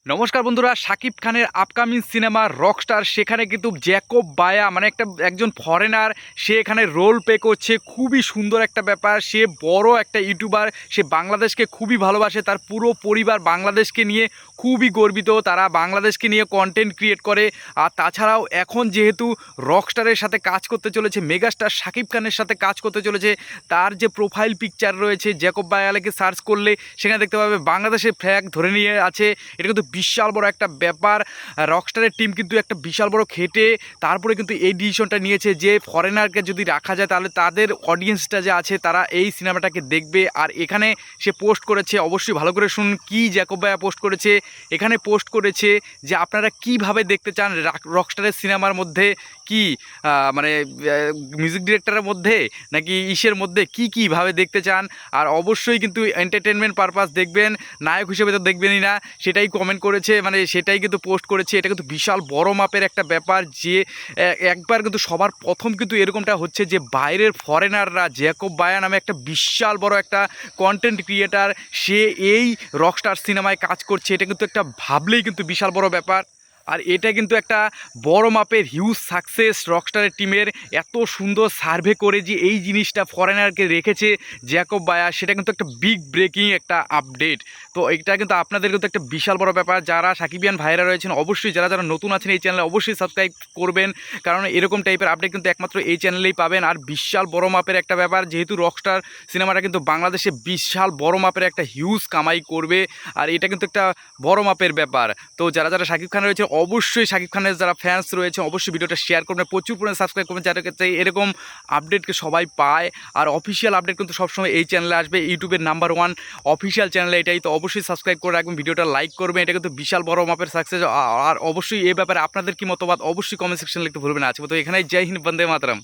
নমস্কার বন্ধুরা, শাকিব খানের আপকামিং সিনেমা রকস্টার, সেখানে কিন্তু জ্যাকব বায়া মানে একজন ফরেনার, সে এখানে রোল প্লে করছে। খুবই সুন্দর একটা ব্যাপার। সে বড় একটা ইউটিউবার, সে বাংলাদেশকে খুবই ভালোবাসে, তার পুরো পরিবার বাংলাদেশকে নিয়ে খুবই গর্বিত, তারা বাংলাদেশকে নিয়ে কন্টেন্ট ক্রিয়েট করে। আর তাছাড়াও এখন যেহেতু রকস্টারের সাথে কাজ করতে চলেছে, মেগাস্টার শাকিব খানের সাথে কাজ করতে চলেছে, তার যে প্রোফাইল পিকচার রয়েছে জ্যাকব বায়ালাকে সার্চ করলে সেখানে দেখতে পাবে বাংলাদেশের ফ্ল্যাগ ধরে নিয়ে আছে। এটা কিন্তু বিশাল বড় একটা ব্যাপার। রকস্টারের টিম কিন্তু একটা বিশাল বড় খেটে তারপরে কিন্তু এই ডিসিশনটা নিয়েছে যে ফরেনারকে যদি রাখা যায় তাহলে তাদের অডিয়েন্সটা যে আছে তারা এই সিনেমাটাকে দেখবে। আর এখানে সে পোস্ট করেছে, অবশ্যই ভালো করে শুনুন কি জ্যাকব ভাইয়া পোস্ট করেছে। এখানে পোস্ট করেছে যে আপনারা কিভাবে দেখতে চান রকস্টারের সিনেমার মধ্যে, কি মানে মিউজিক ডিরেক্টরের মধ্যে নাকি ইসের মধ্যে, কীভাবে দেখতে চান। আর অবশ্যই কিন্তু এন্টারটেনমেন্ট পারপাস দেখবেন, নায়ক হিসেবে তো দেখবেনই না, সেটাই কমেন্ট করেছে, মানে সেটাই কিন্তু পোস্ট করেছে। এটা কিন্তু বিশাল বড় মাপের একটা ব্যাপার যে একবার কিন্তু সবার প্রথম কিন্তু এরকমটা হচ্ছে যে বাইরের ফরেনাররা জ্যাকব বায়া নামে একটা বিশাল বড় একটা কন্টেন্ট ক্রিয়েটার, সে এই রকস্টার সিনেমায় কাজ করছে। এটা কিন্তু একটা ভাবলেই কিন্তু বিশাল বড় ব্যাপার। আর এটা কিন্তু একটা বড় মাপের হিউজ সাকসেস রকস্টারের টিমের। এত সুন্দর সার্ভে করে যে এই জিনিসটা ফরেনারকে রেখেছে জ্যাকব বায়া, সেটা কিন্তু একটা বিগ ব্রেকিং একটা আপডেট। তো এটা কিন্তু আপনাদের কিন্তু একটা বিশাল বড় ব্যাপার। যারা সাকিবিয়ান ভাইরা রয়েছেন অবশ্যই, যারা যারা নতুন আছেন এই চ্যানেলে অবশ্যই সাবস্ক্রাইব করবেন, কারণ এরকম টাইপের আপডেট কিন্তু একমাত্র এই চ্যানেলেই পাবেন। আর বিশাল বড় মাপের একটা ব্যাপার, যেহেতু রকস্টার সিনেমাটা কিন্তু বাংলাদেশে বিশাল বড় মাপের একটা হিউজ কামাই করবে। আর এটা কিন্তু একটা বড় মাপের ব্যাপার। তো যারা যারা শাকিব খান রয়েছে অবশ্যই, শাকিব খানের যারা ফ্যান্স রয়েছে অবশ্যই ভিডিওটা শেয়ার করবেন, প্রচুর পরিমাণে সাবস্ক্রাইব করবেন, যাদের কাছে এরকম আপডেটকে সবাই পায়। আর অফিসিয়াল আপডেট কিন্তু সবসময় এই চ্যানেলে আসবে, ইউটিউবের নাম্বার 1 অফিসিয়াল চ্যানেলে এটাই। তো অবশ্যই সাবস্ক্রাইব করে রাখবেন, ভিডিওটা লাইক করবেন, এটা কিন্তু বিশাল বড় মাপের সাকসেস। আর অবশ্যই এই ব্যাপারে আপনাদের কি মতবাদ অবশ্যই কমেন্ট সেকশনে লিখতে ভুলবেন না। আজকে তো এখানেই, জয় হিন্দ, বন্দে মাতরম।